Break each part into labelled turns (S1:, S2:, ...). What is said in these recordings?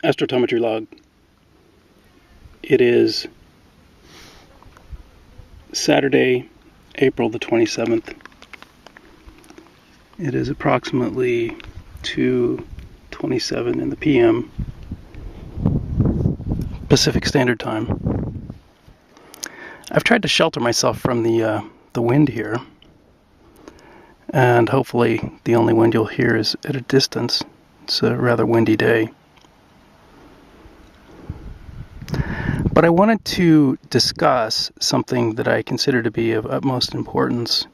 S1: Astrotometry log. It is Saturday, April the 27th. It is approximately 2:27 in the PM, Pacific Standard Time. I've tried to shelter myself from the wind here, and hopefully the only wind you'll hear is at a distance. It's a rather windy day. But I wanted to discuss something that I consider to be of utmost importance.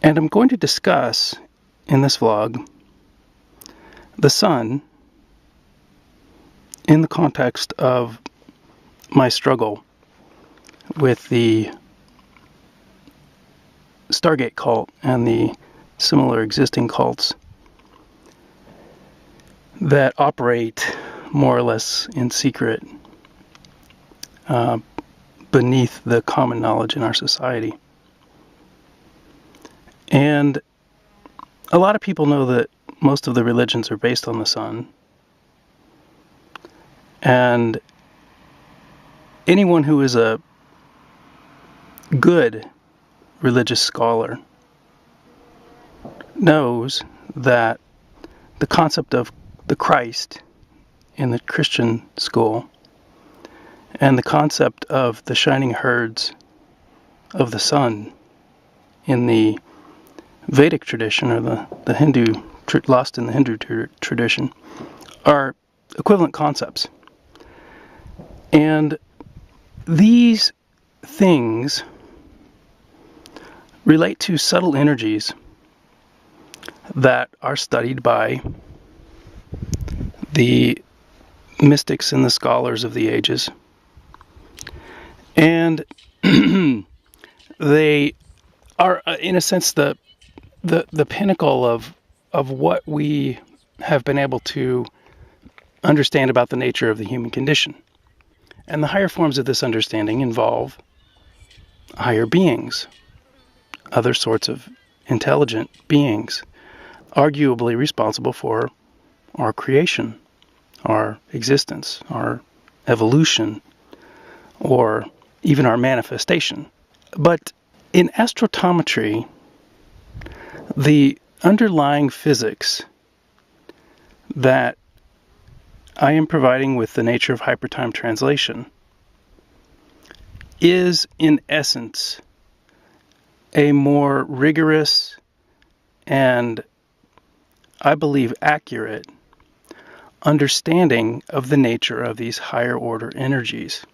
S1: And I'm going to discuss in this vlog the sun in the context of my struggle with the Stargate cult and the similar existing cults that operate more or less in secret beneath the common knowledge in our society. And a lot of people know that most of the religions are based on the sun. And anyone who is a good religious scholar knows that the concept of the Christ in the Christian school and the concept of the shining herds of the sun in the Vedic tradition, or the Hindu, lost in the Hindu tradition, are equivalent concepts. And these things relate to subtle energies that are studied by the mystics and the scholars of the ages. And they are, in a sense, the pinnacle of what we have been able to understand about the nature of the human condition. And the higher forms of this understanding involve higher beings, other sorts of intelligent beings, arguably responsible for our creation, our existence, our evolution, or even our manifestation. But in astrotometry, the underlying physics that I am providing with the nature of hypertime translation is, in essence, a more rigorous and, I believe, accurate understanding of the nature of these higher order energies.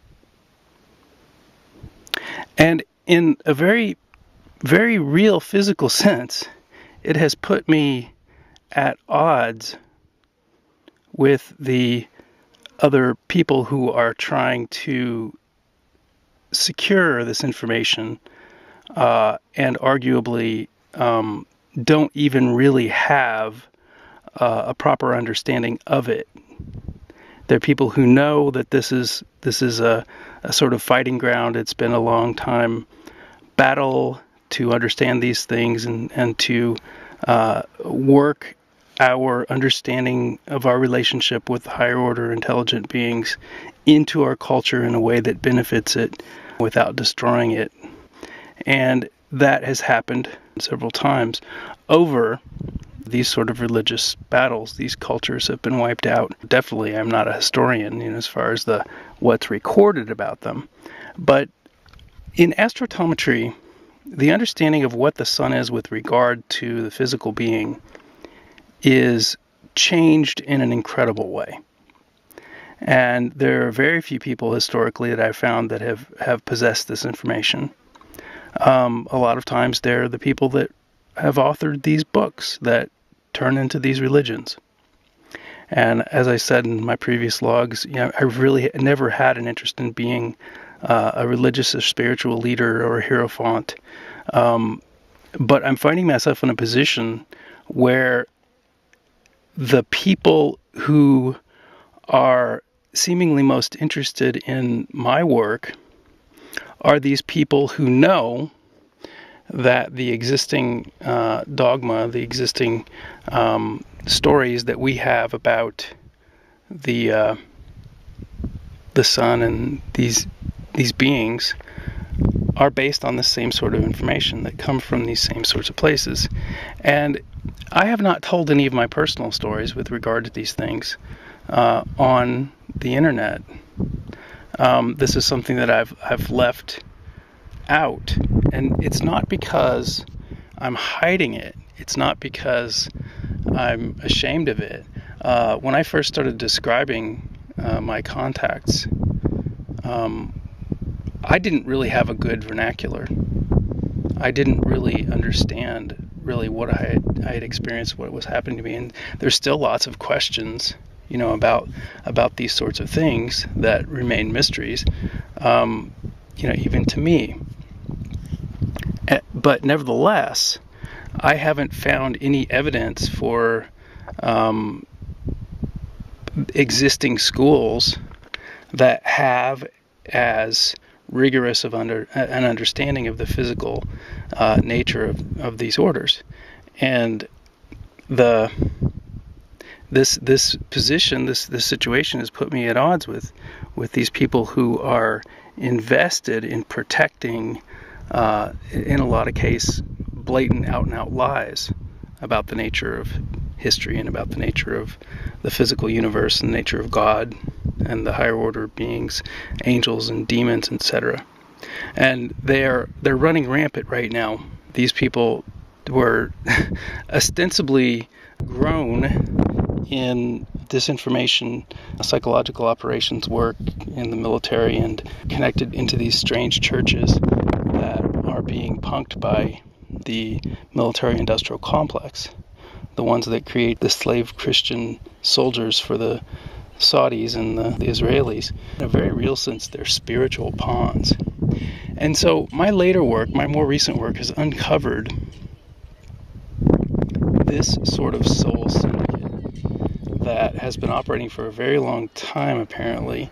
S1: And in a very, very real physical sense, it has put me at odds with the other people who are trying to secure this information and arguably don't even really have a proper understanding of it. There are people who know that this is a sort of fighting ground. It's been a long time battle to understand these things and to work our understanding of our relationship with higher order intelligent beings into our culture in a way that benefits it without destroying it. And that has happened several times over these sort of religious battles. These cultures have been wiped out. Definitely, I'm not a historian, as far as what's recorded about them. But in astrotometry, the understanding of what the sun is with regard to the physical being is changed in an incredible way. And there are very few people historically that I've found that have possessed this information. A lot of times they're the people that have authored these books that turn into these religions. And as I said in my previous logs, I really never had an interest in being a religious or spiritual leader or a hierophant. But I'm finding myself in a position where the people who are seemingly most interested in my work are these people who know that the existing dogma, the existing stories that we have about the sun and these beings are based on the same sort of information that come from these same sorts of places. And I have not told any of my personal stories with regard to these things on the internet. This is something that I've left out, and it's not because I'm hiding it. It's not because I'm ashamed of it. When I first started describing my contacts, I didn't really have a good vernacular. I didn't really understand really what I had experienced, what was happening to me, and there's still lots of questions, about these sorts of things that remain mysteries, even to me. But nevertheless, I haven't found any evidence for existing schools that have as rigorous of an understanding of the physical nature of these orders. And this position, this situation has put me at odds with these people who are invested in protecting, in a lot of cases, blatant out-and-out lies about the nature of history and about the nature of the physical universe and the nature of God and the higher order beings, angels and demons, etc. And they're running rampant right now. These people were ostensibly grown in disinformation, psychological operations work in the military, and connected into these strange churches that are being punked by the military-industrial complex, the ones that create the slave Christian soldiers for the Saudis and the Israelis. In a very real sense, they're spiritual pawns. And so my more recent work, has uncovered this sort of soul syndicate that has been operating for a very long time, apparently.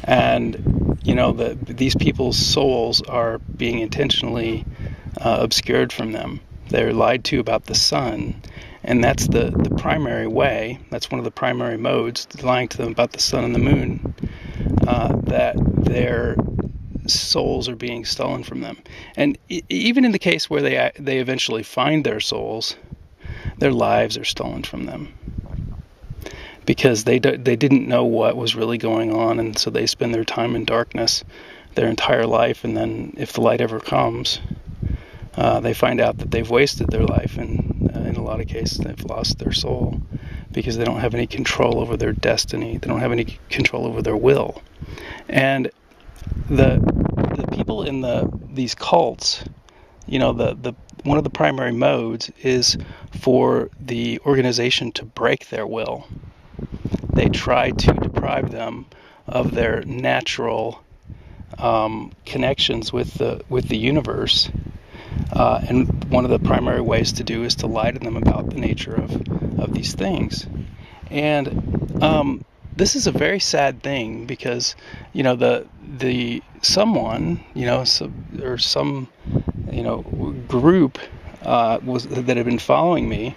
S1: And, these people's souls are being intentionally obscured from them. They're lied to about the sun. And that's the primary way, that's one of the primary modes, lying to them about the sun and the moon, that their souls are being stolen from them. And even in the case where they eventually find their souls, their lives are stolen from them. Because they didn't know what was really going on, and so they spend their time in darkness their entire life, and then if the light ever comes, they find out that they've wasted their life, and in a lot of cases they've lost their soul because they don't have any control over their destiny. They don't have any control over their will. And the people in these cults, one of the primary modes is for the organization to break their will. They try to deprive them of their natural connections with the universe. And one of the primary ways to do is to lie to them about the nature of these things. And this is a very sad thing because, the someone, or some, group that had been following me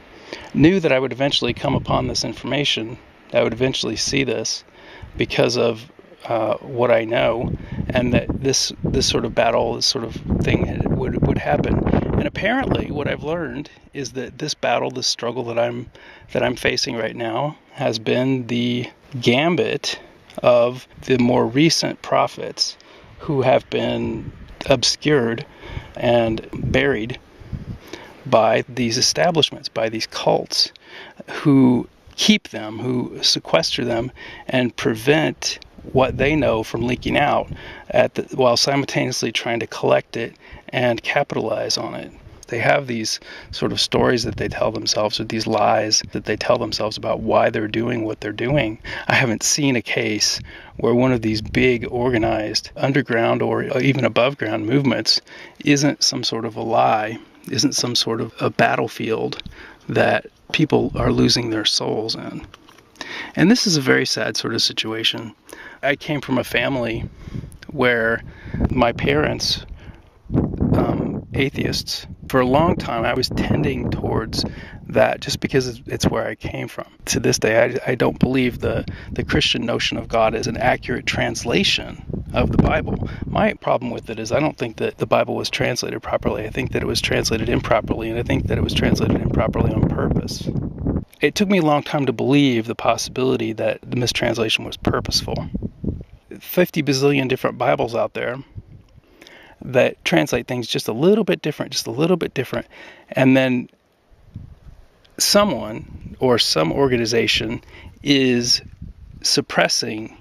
S1: knew that I would eventually come upon this information. I would eventually see this because of what I know, and that this sort of battle, this sort of thing would happen. And apparently what I've learned is that this battle, this struggle that I'm facing right now, has been the gambit of the more recent prophets who have been obscured and buried by these establishments, by these cults, who keep them, who sequester them, and prevent what they know from leaking out while simultaneously trying to collect it and capitalize on it. They have these sort of stories that they tell themselves, or these lies that they tell themselves about why they're doing what they're doing. I haven't seen a case where one of these big organized underground or even above ground movements isn't some sort of a lie, isn't some sort of a battlefield that people are losing their souls in. And this is a very sad sort of situation. I came from a family where my parents, atheists, for a long time I was tending towards that just because it's where I came from. To this day, I don't believe the Christian notion of God is an accurate translation of the Bible. My problem with it is I don't think that the Bible was translated properly. I think that it was translated improperly, and I think that it was translated improperly on purpose. It took me a long time to believe the possibility that the mistranslation was purposeful. 50 bazillion different Bibles out there that translate things just a little bit different, and then someone or some organization is suppressing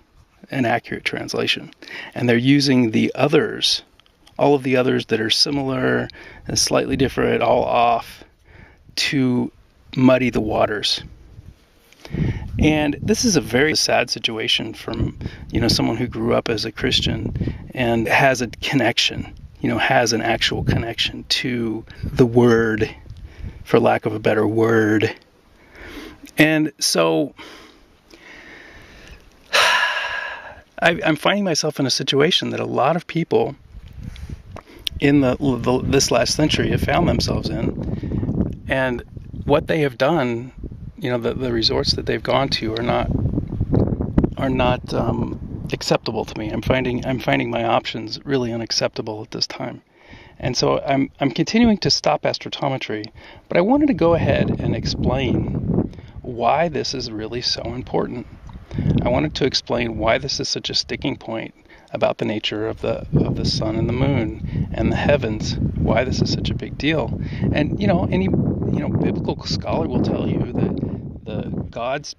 S1: an accurate translation, and they're using the others, all of the others that are similar and slightly different, all off, to muddy the waters. And this is a very sad situation from, someone who grew up as a Christian and has a connection, has an actual connection to the Word, for lack of a better word. And so I'm finding myself in a situation that a lot of people in this last century have found themselves in, and what they have done, the resorts that they've gone to are not acceptable to me. I'm finding my options really unacceptable at this time. And so I'm continuing to stop astrotometry, but I wanted to go ahead and explain why this is really so important. I wanted to explain why this is such a sticking point about the nature of the sun and the moon and the heavens, why this is such a big deal. And any biblical scholar will tell you that the God's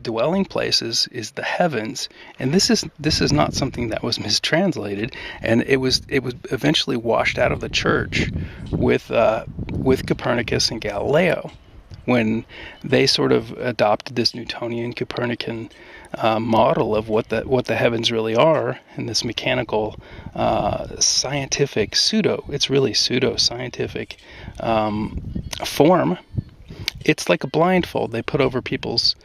S1: dwelling places is the heavens, and this is not something that was mistranslated, and it was eventually washed out of the church with Copernicus and Galileo, when they sort of adopted this Newtonian Copernican model of what the heavens really are, in this mechanical scientific it's really pseudo-scientific form. It's like a blindfold they put over people's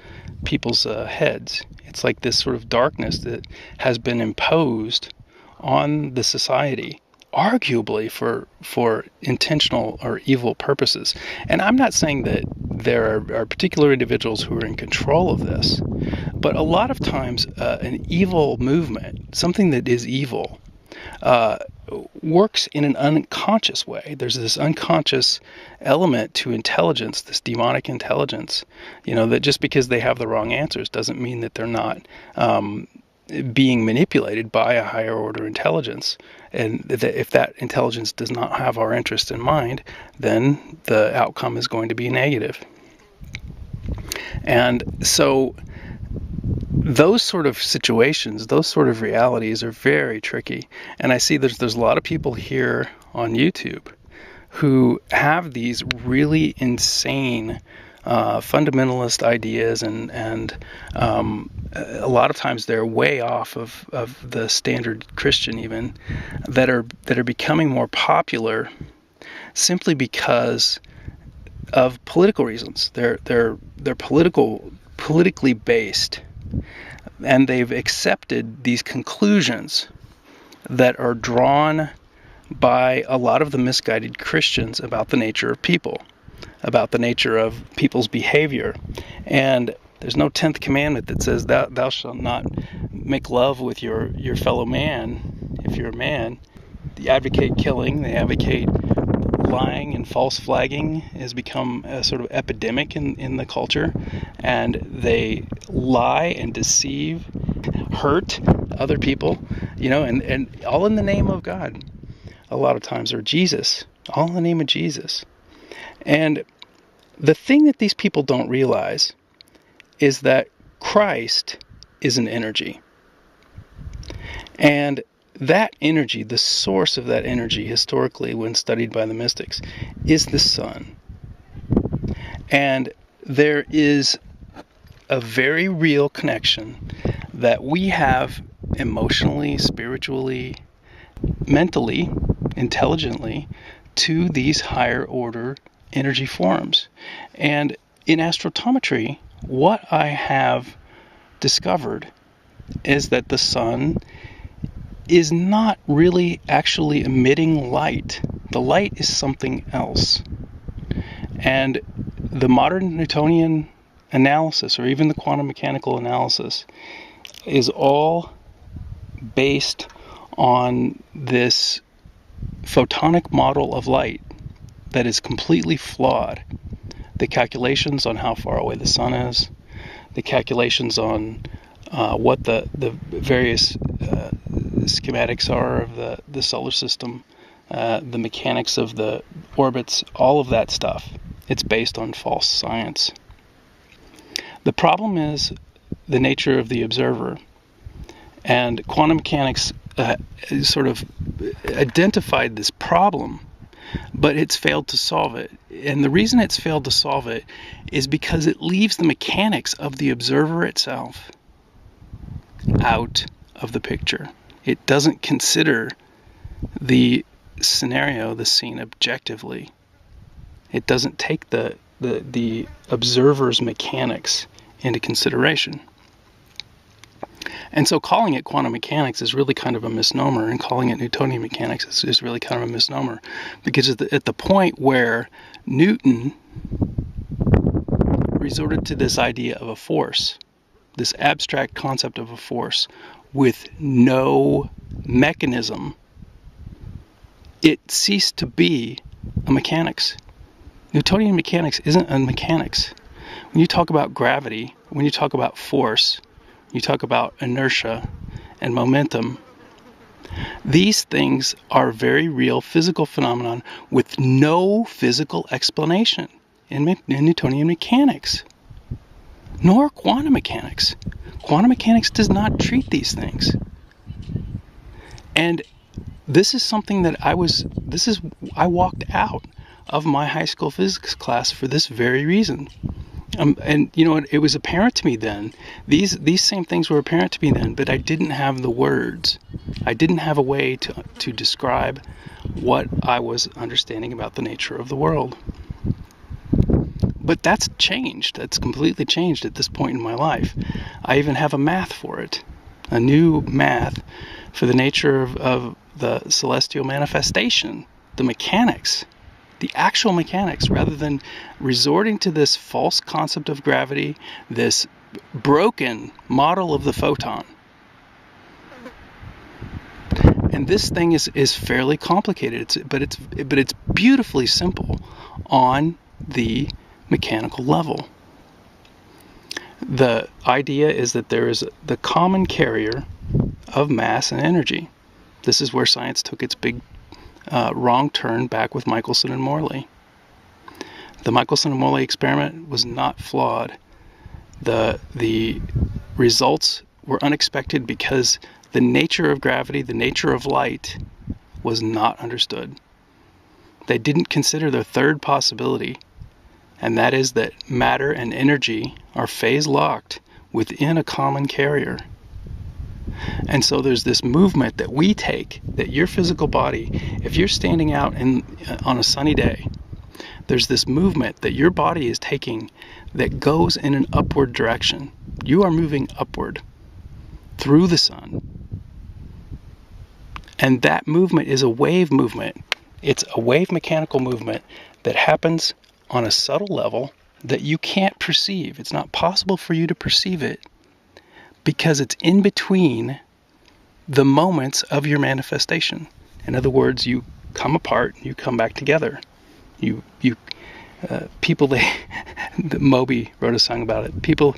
S1: heads. It's like this sort of darkness that has been imposed on the society, arguably for intentional or evil purposes. And I'm not saying that there are particular individuals who are in control of this, but a lot of times an evil movement, something that is evil, works in an unconscious way. There's this unconscious element to intelligence, this demonic intelligence, that just because they have the wrong answers doesn't mean that they're not being manipulated by a higher order intelligence. And if that intelligence does not have our interest in mind, then the outcome is going to be negative. And so those sort of situations, those sort of realities are very tricky. And I see there's a lot of people here on YouTube who have these really insane fundamentalist ideas, and a lot of times they're way off of the standard Christian, even that are becoming more popular simply because of political reasons. They're politically based, and they've accepted these conclusions that are drawn by a lot of the misguided Christians about the nature of people, about the nature of people's behavior. And there's no 10th commandment that says thou shalt not make love with your fellow man if you're a man. They advocate killing, they advocate lying, and false flagging has become a sort of epidemic in the culture, and they lie and deceive, hurt other people, and all in the name of God a lot of times, or Jesus, all in the name of Jesus. And the thing that these people don't realize is that Christ is an energy. And that energy, the source of that energy, historically, when studied by the mystics, is the sun. And there is a very real connection that we have emotionally, spiritually, mentally, intelligently, to these higher order energy forms. And in astrotometry, what I have discovered is that the sun is not really actually emitting light. The light is something else. And the modern Newtonian analysis, or even the quantum mechanical analysis, is all based on this photonic model of light that is completely flawed. The calculations on how far away the sun is, the calculations on what the various schematics are of the solar system, the mechanics of the orbits, all of that stuff, it's based on false science. The problem is the nature of the observer. And quantum mechanics sort of identified this problem, but it's failed to solve it. And the reason it's failed to solve it is because it leaves the mechanics of the observer itself out of the picture. It doesn't consider the scenario, the scene, objectively. It doesn't take the observer's mechanics into consideration. And so calling it quantum mechanics is really kind of a misnomer, and calling it Newtonian mechanics is really kind of a misnomer, because at the point where Newton resorted to this idea of a force, this abstract concept of a force with no mechanism, it ceased to be a mechanics. Newtonian mechanics isn't a mechanics. When you talk about gravity, when you talk about force, you talk about inertia and momentum, these things are very real physical phenomenon with no physical explanation in Newtonian mechanics, nor quantum mechanics. Quantum mechanics does not treat these things. And this is something that I walked out of my high school physics class for this very reason. And you know, it was apparent to me then. These same things were apparent to me then, but I didn't have the words. I didn't have a way to describe what I was understanding about the nature of the world. But that's changed. That's completely changed at this point in my life. I even have a math for it, a new math for the nature of the celestial manifestation, the mechanics. The actual mechanics, rather than resorting to this false concept of gravity, this broken model of the photon. And this thing is fairly complicated, but it's beautifully simple on the mechanical level. The idea is that there is the common carrier of mass and energy. This is where science took its big wrong turn back with Michelson and Morley. The Michelson and Morley experiment was not flawed. The results were unexpected because the nature of gravity, the nature of light, was not understood. They didn't consider the third possibility, and that is that matter and energy are phase locked within a common carrier. And so there's this movement that we take, that your physical body, if you're standing out on a sunny day, there's this movement that your body is taking that goes in an upward direction. You are moving upward through the sun. And that movement is a wave movement. It's a wave mechanical movement that happens on a subtle level that you can't perceive. It's not possible for you to perceive it, because it's in between the moments of your manifestation. In other words, you come apart, you come back together. Moby wrote a song about it. People,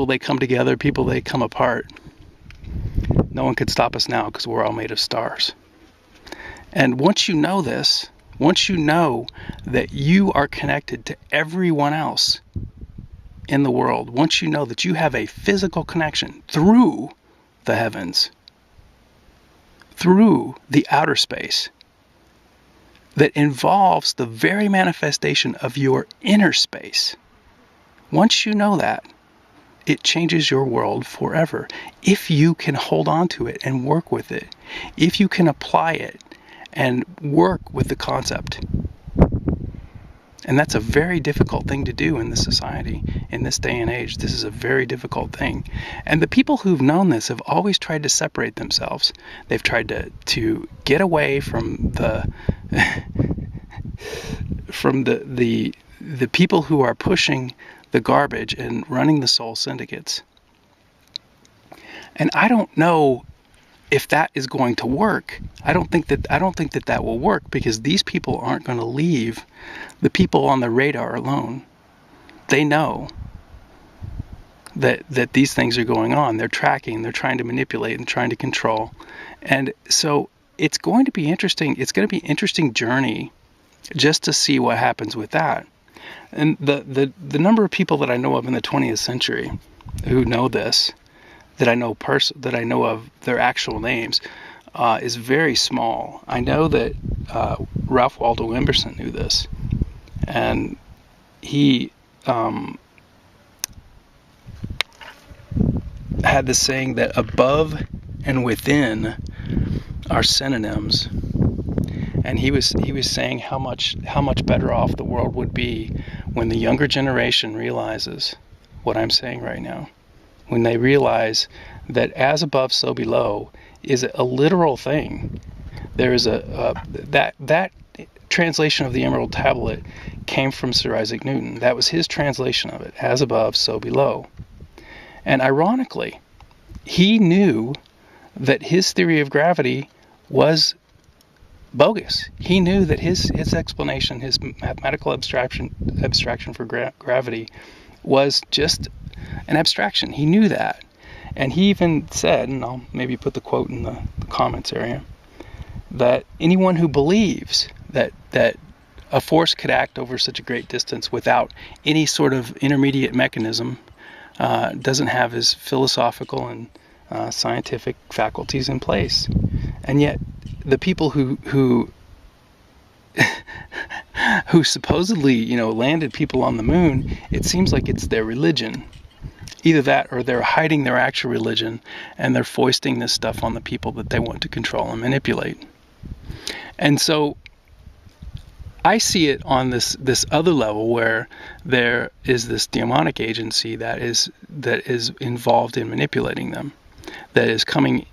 S1: they come together, people, they come apart. No one could stop us now because we're all made of stars. And once you know this, once you know that you are connected to everyone else in the world, once you know that you have a physical connection through the heavens, through the outer space, that involves the very manifestation of your inner space, once you know that, it changes your world forever. If you can hold on to it and work with it, if you can apply it and work with the concept. And that's a very difficult thing to do in this society, in this day and age. This is a very difficult thing. And the people who've known this have always tried to separate themselves. They've tried to get away from the the people who are pushing the garbage and running the soul syndicates. And I don't know if that is going to work. I don't think that that will work, because these people aren't going to leave the people on the radar alone. They know that these things are going on. They're tracking, they're trying to manipulate and trying to control. And so it's going to be interesting. It's going to be an interesting journey just to see what happens with that. And the number of people that I know of in the 20th century who know this, that I know of their actual names, is very small. I know that Ralph Waldo Emerson knew this, and he had this saying that above and within are synonyms. And he was saying how much better off the world would be when the younger generation realizes what I'm saying right now. When they realize that as above, so below is a literal thing. There is that translation of the Emerald Tablet came from Sir Isaac Newton. That was his translation of it, as above, so below. And ironically, he knew that his theory of gravity was bogus. He knew that his explanation, his mathematical abstraction for gravity, was just an abstraction. He knew that. And he even said, and I'll maybe put the quote in the comments area, that anyone who believes that a force could act over such a great distance without any sort of intermediate mechanism doesn't have his philosophical and scientific faculties in place. And yet the people who supposedly, landed people on the moon, it seems like it's their religion. Either that, or they're hiding their actual religion and they're foisting this stuff on the people that they want to control and manipulate. And so I see it on this other level, where there is this demonic agency that is involved in manipulating them, that is coming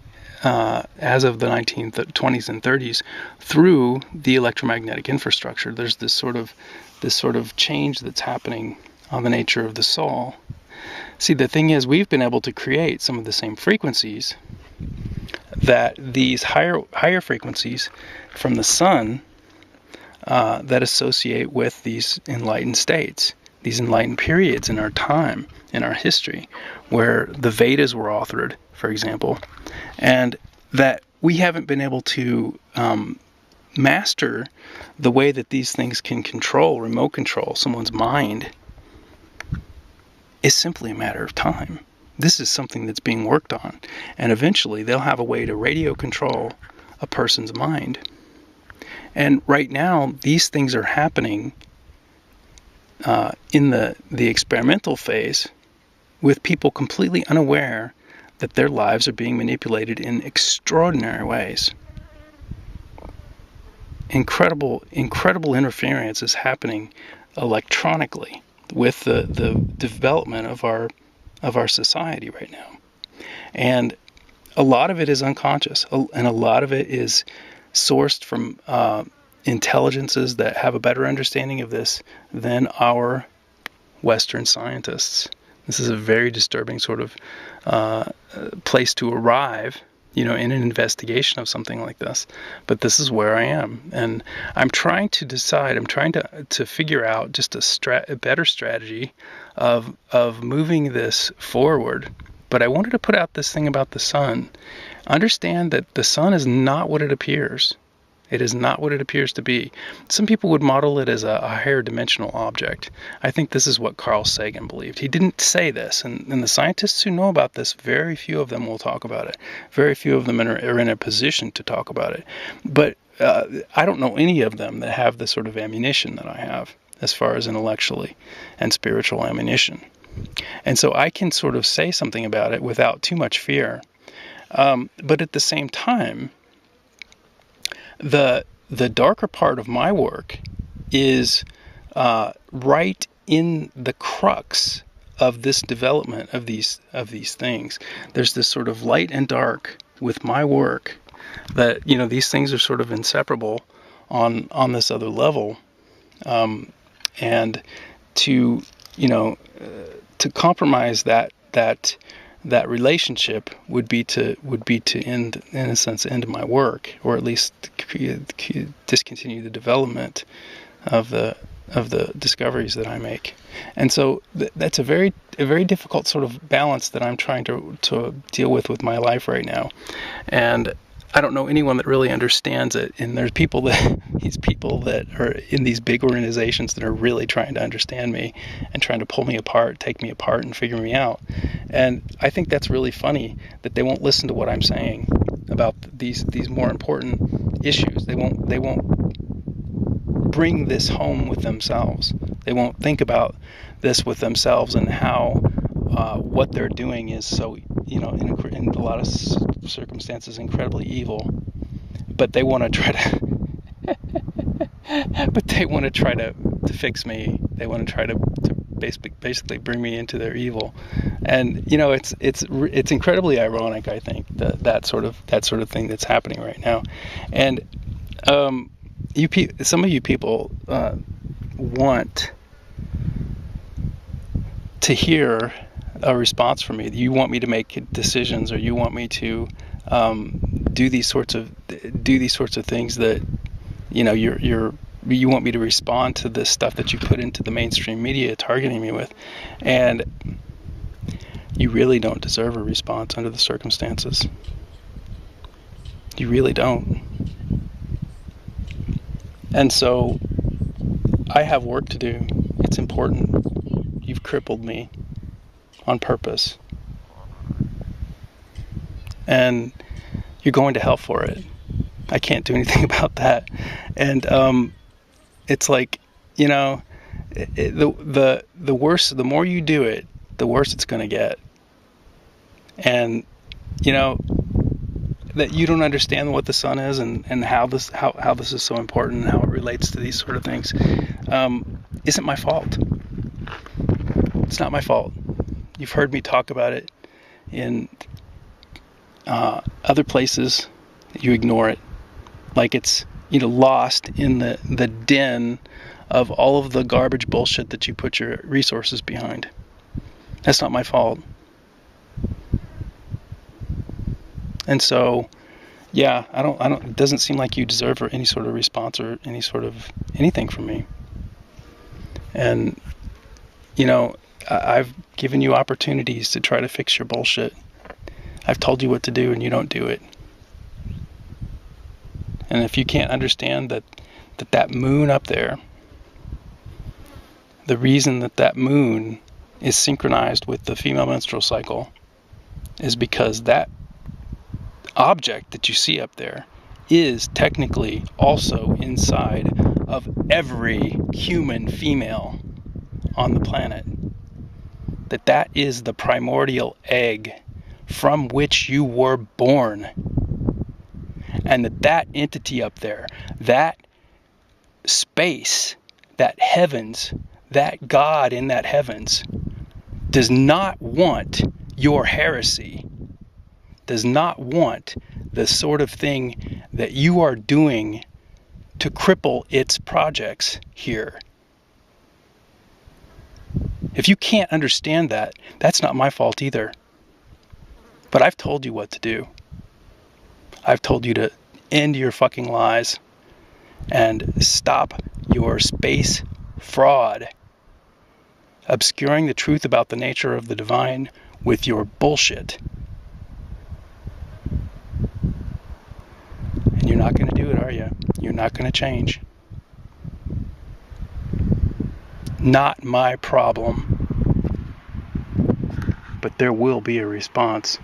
S1: as of the 1920s and 30s through the electromagnetic infrastructure. There's this sort of change that's happening on the nature of the soul. See, the thing is, we've been able to create some of the same frequencies that these higher frequencies from the sun that associate with these enlightened states, these enlightened periods in our time, in our history, where the Vedas were authored, for example, and that we haven't been able to master the way that these things can remote control someone's mind, is simply a matter of time. This is something that's being worked on, and eventually they'll have a way to radio control a person's mind. And right now, these things are happening in the experimental phase, with people completely unaware that their lives are being manipulated in extraordinary ways. Incredible interference is happening electronically with the development of our society right now. And a lot of it is unconscious, and a lot of it is sourced from intelligences that have a better understanding of this than our Western scientists. This is a very disturbing sort of place to arrive, in an investigation of something like this. But this is where I am, and I'm trying to decide. I'm trying to figure out just a better strategy of moving this forward. But I wanted to put out this thing about the sun. Understand that the sun is not what it appears. It is not what it appears to be. Some people would model it as a higher dimensional object. I think this is what Carl Sagan believed. He didn't say this, and the scientists who know about this, very few of them will talk about it. Very few of them are in a position to talk about it. But I don't know any of them that have the sort of ammunition that I have, as far as intellectually and spiritual ammunition. And so I can sort of say something about it without too much fear. But at the same time, the darker part of my work is right in the crux of this development of these things. There's this sort of light and dark with my work, that these things are sort of inseparable on this other level. and to, to compromise that relationship would be to end, in a sense, end my work, or at least discontinue the development of the discoveries that I make. And so that's a very difficult sort of balance that I'm trying to deal with my life right now. And I don't know anyone that really understands it. And there's these people that are in these big organizations that are really trying to understand me and trying to pull me apart, take me apart, and figure me out. And I think that's really funny that they won't listen to what I'm saying about these more important issues. They won't bring this home with themselves. They won't think about this with themselves and how what they're doing is so, in a lot of circumstances, incredibly evil. But they want to try to fix me. They want to try to basically bring me into their evil. And it's incredibly ironic, I think, that sort of thing that's happening right now. And some of you people want to hear a response from me. You want me to make decisions, or you want me to do these sorts of things that you want me to respond to this stuff that you put into the mainstream media targeting me with. And you really don't deserve a response under the circumstances. You really don't. And so I have work to do. It's important. You've crippled me on purpose. And you're going to hell for it. I can't do anything about that. And it's like, the worse, the more you do it, the worse it's going to get. And that you don't understand what the sun is and how this is so important and how it relates to these sort of things isn't my fault. It's not my fault. You've heard me talk about it in other places. You ignore it like it's lost in the den of all of the garbage bullshit that you put your resources behind. That's not my fault. And so, yeah, I don't, it doesn't seem like you deserve any sort of response or any sort of anything from me. And, I've given you opportunities to try to fix your bullshit. I've told you what to do and you don't do it. And if you can't understand that moon up there, the reason that moon is synchronized with the female menstrual cycle is because that object that you see up there is technically also inside of every human female on the planet. That is the primordial egg from which you were born. And that entity up there, that space, that heavens, that God in that heavens, does not want your heresy, does not want the sort of thing that you are doing to cripple its projects here. If you can't understand that, that's not my fault either. But I've told you what to do. I've told you to end your fucking lies and stop your space fraud, obscuring the truth about the nature of the divine with your bullshit. And you're not going to do it, are you? You're not going to change. Not my problem. But there will be a response.